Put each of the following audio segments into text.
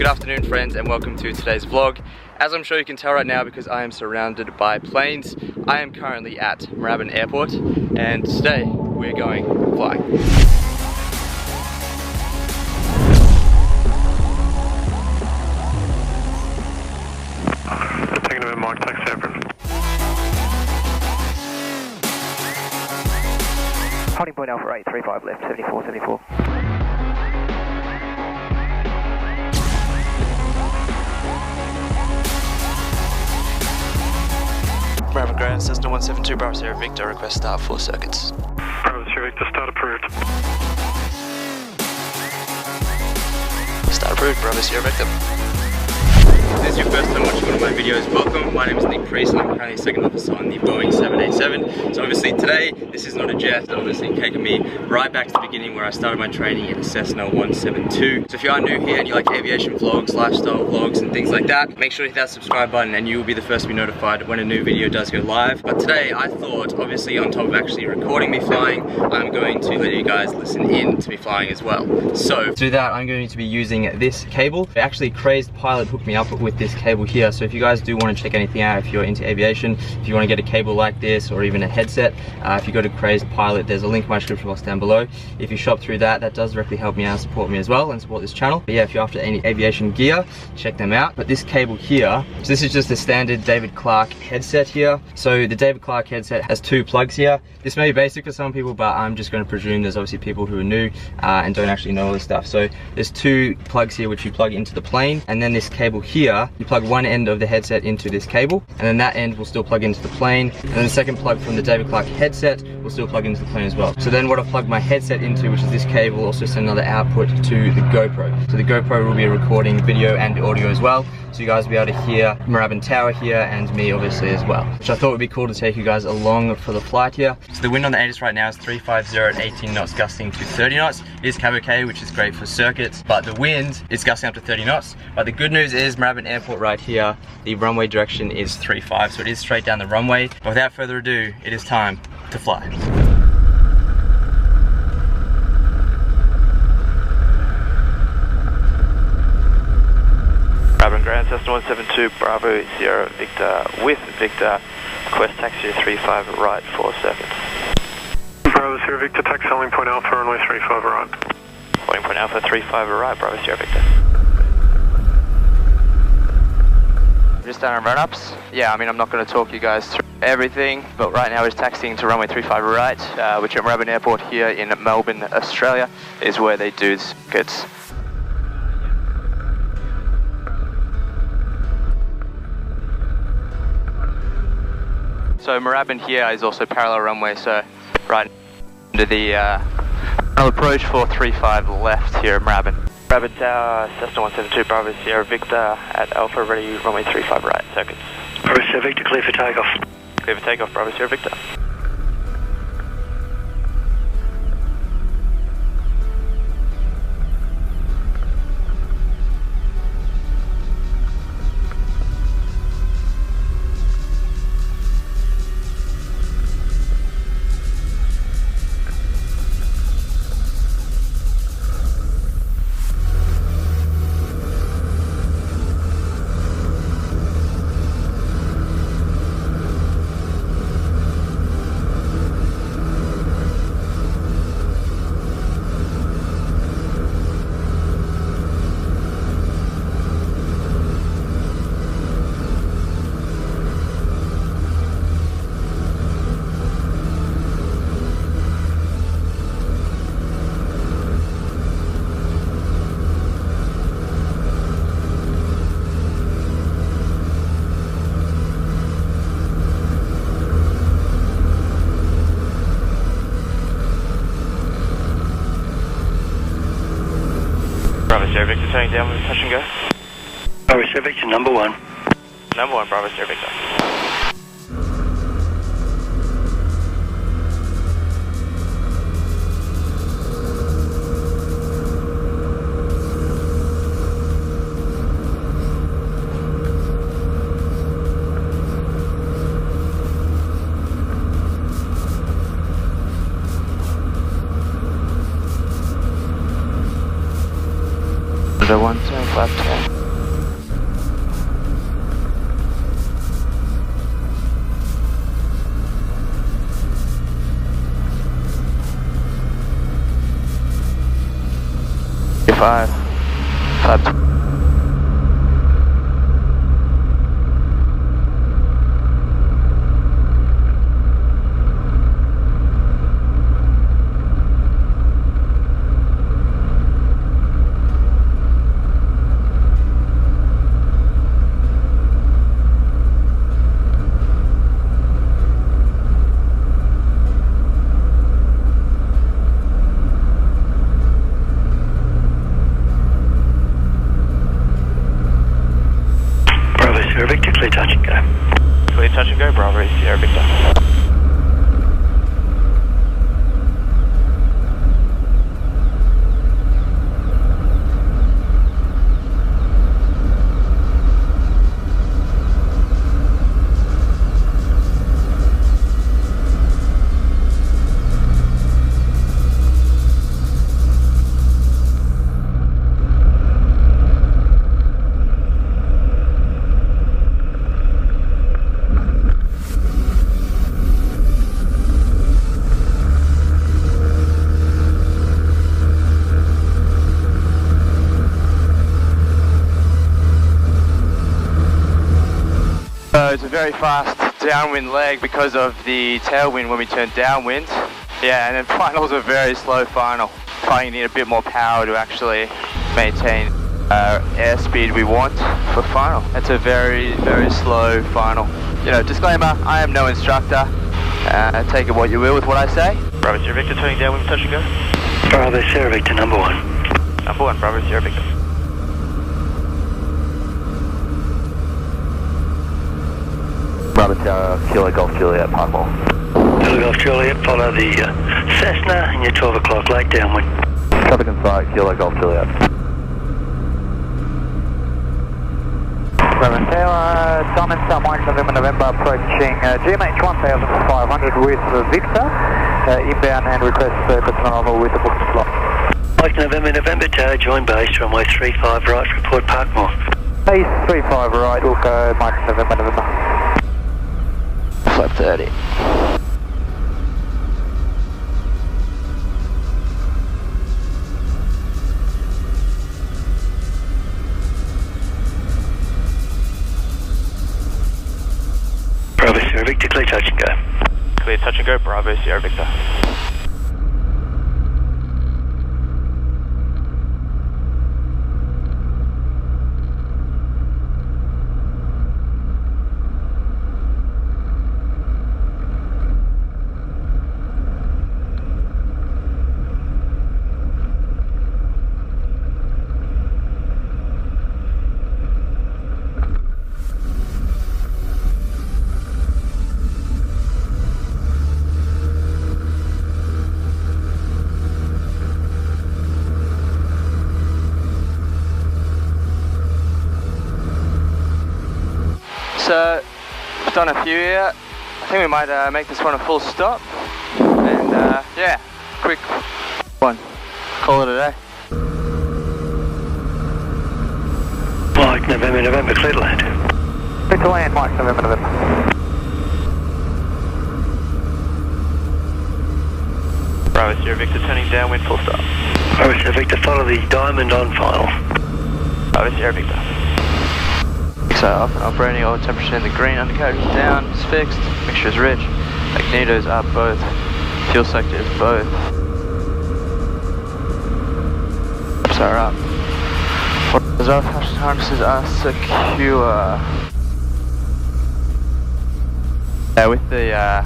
Good afternoon friends and welcome to today's vlog. As I'm sure you can tell right now because I am surrounded by planes, I am currently at Moorabbin Airport and today we're going flying. Taking a bit Mark, taxi apron. Holding point Alpha 835 left, 74, 74. Moorabbin Ground, Cessna 172, Bravo Sierra Victor, request start 4 circuits. Bravo Sierra Victor, start approved. Start approved, Bravo Sierra Victor. If this is your first time watching one of my videos, welcome. My name is Nick Priest and I'm currently a second officer on the Boeing 787. So obviously today, this is not a jet, it's obviously taking me right back to the beginning where I started my training in a Cessna 172. So if you are new here and you like aviation vlogs, lifestyle vlogs and things like that, make sure to hit that subscribe button and you will be the first to be notified when a new video does go live. But today I thought, obviously on top of actually recording me flying, I'm going to let you guys listen in to me flying as well. So to do that, I'm going to be using this cable. Actually, Crazed Pilot hooked me up with this cable here. So if you guys do want to check anything out, if you're into aviation, if you want to get a cable like this or even a headset, if you go to Crazed Pilot, there's a link in my description box down below. If you shop through that, that does directly help me out, support me as well, and support this channel. But yeah, if you're after any aviation gear, check them out. But this cable here, so this is just a standard David Clark headset here. So the David Clark headset has 2 plugs here. This may be basic for some people, but I'm just going to presume there's obviously people who are new and don't actually know all this stuff. So there's 2 plugs here which you plug into the plane, and then this cable here, you plug one end of the headset into this cable, and then that end will still plug into the plane, and then the second plug from the David Clark headset will still plug into the plane as well. So then what I've plugged my headset into, which is this cable, will also send another output to the GoPro. So the GoPro will be recording video and audio as well, so you guys will be able to hear Moorabbin Tower here and me obviously as well, which I thought would be cool to take you guys along for the flight here. So the wind on the ATIS right now is 350 at 18 knots, gusting to 30 knots. It is cab okay, which is great for circuits, but the wind is gusting up to 30 knots. But the good news is Moorabbin Airport right here, the runway direction is 35, so it is straight down the runway. But without further ado, it is time to fly. Moorabbin Ground, Cessna 172, Bravo Sierra Victor with Victor, request taxi 35 right 4 circuits. Bravo Sierra Victor, taxi holding point Alpha, runway 35 right. Holding point Alpha 35 right, Bravo Sierra Victor. Just done our run-ups. Yeah, I mean, I'm not going to talk you guys through everything, but right now we're taxiing to runway 35 right, which at Moorabbin Airport here in Melbourne, Australia, is where they do the circuits. So Moorabbin here is also parallel runway, so right into the approach for 35 left here at Moorabbin. Moorabbin Tower, Cessna 172, Bravo Sierra Victor at Alpha, ready, runway 35 right, circuits. Bravo Sierra Victor, clear for takeoff. Clear for takeoff, Bravo Sierra Victor. Bravo Sierra Victor, turning down with touch and go. Bravo Sierra Victor, number 1. Number 1, Bravo Sierra Victor. Bravo 1, 7510. Five. Victor, clear touch and go. Clear touch and go, Bravo, Sierra Victor. It's a very fast downwind leg because of the tailwind when we turn downwind. Yeah, and then finals a very slow final. Finding you need a bit more power to actually maintain airspeed we want for final. That's a very, very slow final. You know, disclaimer, I am no instructor. Take it what you will with what I say. Bravo Sierra Victor, turning downwind, touch and go. Bravo Sierra Victor, number 1. Number 1, Bravo Sierra Victor. Bravo Tower, Kilo Golf Juliet, Parkmore. Kilo Golf Juliet, follow the Cessna and your 12 o'clock late downwind. Traffic in sight, Kilo Golf Juliet. Bravo Tower, Diamond Star Mike, November, approaching GMH 1500 with Victor, inbound and request surface arrival with the booking slot. Mike November Tower, join base, runway 35 right, report Parkmore. Base 35 right, we'll go Mike November. Flight 30. Bravo Sierra Victor, clear touch and go. Clear touch and go, Bravo Sierra Victor. So, we've done a few here. I think we might make this one a full stop. And yeah, quick one. Call it a day. Mike November, clear to land. Clear to land, Mike November. Bravo Sierra Victor, turning downwind, full stop. Bravo Sierra Victor, follow the diamond on file. Bravo Sierra Victor. So up and operating, oil temperature in the green, undercarriage is down, it's fixed, mixture is rich, magnetos are both, fuel sector is both. Ups are up. What is off, harnesses are secure. With the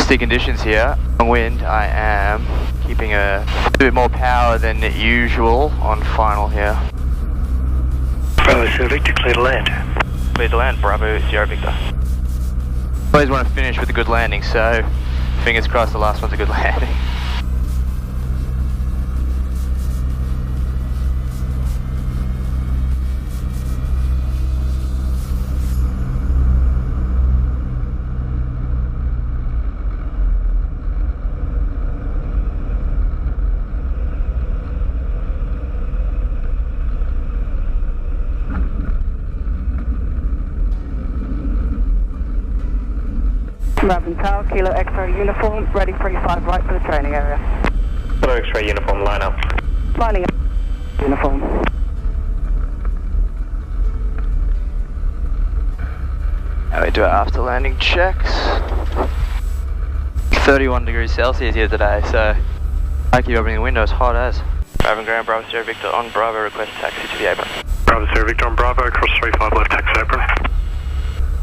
stick conditions here, on wind, I am keeping a bit more power than usual on final here. Bravo Sierra Victor, clear to land. Clear to land, Bravo Sierra Victor. Always want to finish with a good landing, so fingers crossed the last one's a good landing. Moorabbin Tower, Kilo X-ray uniform, ready 35 right for the training area. Kilo X-ray uniform, line up. Lining up. Uniform. Now we do our after landing checks. 31 degrees Celsius here today, so I keep opening the windows, hot as. Moorabbin Ground, Bravo Sierra Victor on Bravo, request taxi to the apron. Bravo Sierra Victor on Bravo, cross 35 left, taxi apron.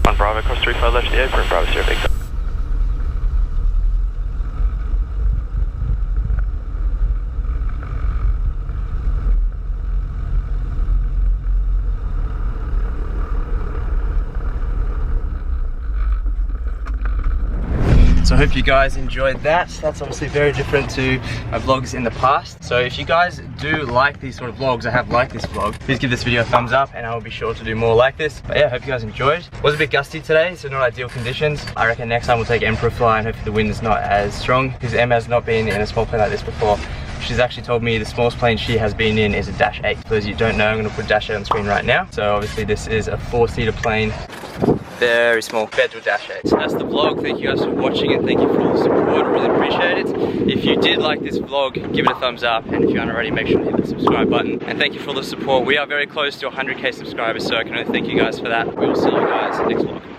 On Bravo, cross 35 left to the apron, Bravo Sierra Victor. So I hope you guys enjoyed that. That's obviously very different to my vlogs in the past. So if you guys do like these sort of vlogs, I have liked this vlog, please give this video a thumbs up and I will be sure to do more like this. But yeah, I hope you guys enjoyed. It was a bit gusty today, so not ideal conditions. I reckon next time we'll take Emperor fly and hopefully the wind is not as strong, because Em has not been in a small plane like this before. She's actually told me the smallest plane she has been in is a Dash 8. For those of you who don't know, I'm going to put Dash 8 on screen right now. So obviously this is a 4-seater plane. Very small compared to a Dash 8. So that's the vlog. Thank you guys for watching and thank you for all the support. I really appreciate it. If you did like this vlog, give it a thumbs up, and if you aren't already, make sure to hit the subscribe button. And thank you for all the support. We are very close to 100k subscribers, so I can only thank you guys for that. We will see you guys next vlog.